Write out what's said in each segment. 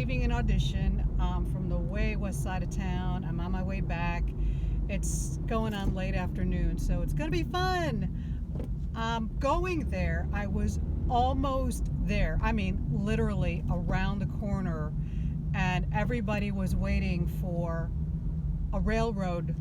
leaving an audition from the way west side of town. I'm on my way back. It's going on late afternoon, so it's going to be fun. Going there, I was almost there. I mean, literally around the corner, and everybody was waiting for a railroad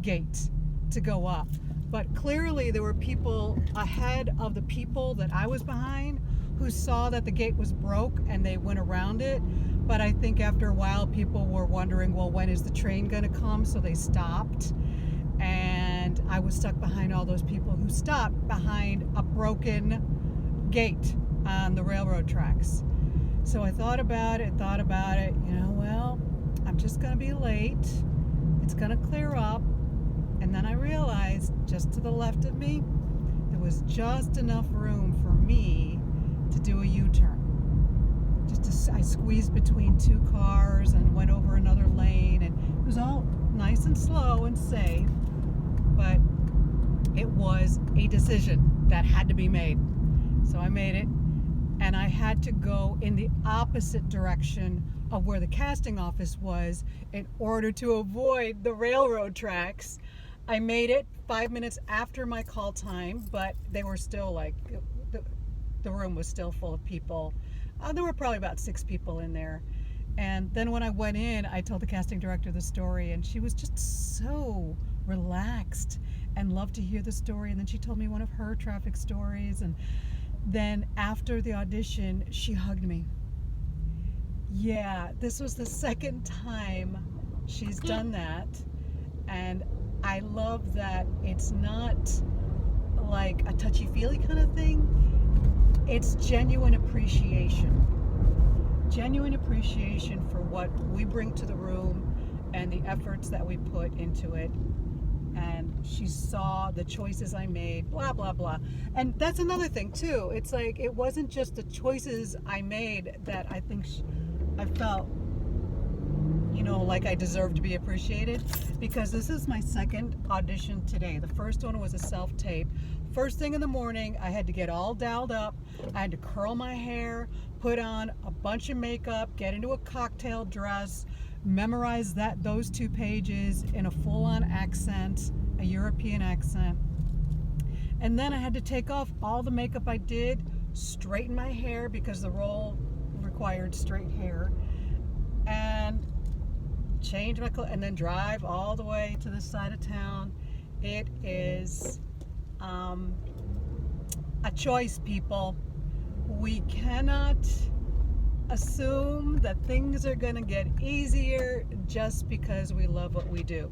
gate to go up. But clearly there were people ahead of the people that I was behind who saw that the gate was broke and they went around it. But I think after a while people were wondering, well, when is the train going to come? So they stopped. And I was stuck behind all those people who stopped behind a broken gate on the railroad tracks. So I thought about it, well, I'm just going to be late. It's going to clear up. And then I realized just to the left of me, there was just enough room for me to do a U-turn. I squeezed between two cars and went over another lane, and it was all nice and slow and safe, but it was a decision that had to be made. So I made it, and I had to go in the opposite direction of where the casting office was in order to avoid the railroad tracks. I made it 5 minutes after my call time, but they were still like, the room was still full of people. There were probably about 6 people in there. And then when I went in, I told the casting director the story, and she was just so relaxed and loved to hear the story. And then she told me one of her traffic stories. And then after the audition, she hugged me. Yeah, this was the second time she's done that. And I love that it's not like a touchy-feely kind of thing. It's genuine appreciation. Genuine appreciation for what we bring to the room and the efforts that we put into it. And she saw the choices I made, blah, blah, blah. And that's another thing, too. It's like, it wasn't just the choices I made that I think I felt, like I deserved to be appreciated, because this is my second audition today. The first one was a self-tape. First thing in the morning, I had to get all dolled up. I had to curl my hair, put on a bunch of makeup, get into a cocktail dress, memorize those 2 pages in a full-on accent, a European accent. And then I had to take off all the makeup I did, straighten my hair because the role required straight hair, and change my clothes, and then drive all the way to the side of town. It is a choice, people. We cannot assume that things are going to get easier just because we love what we do.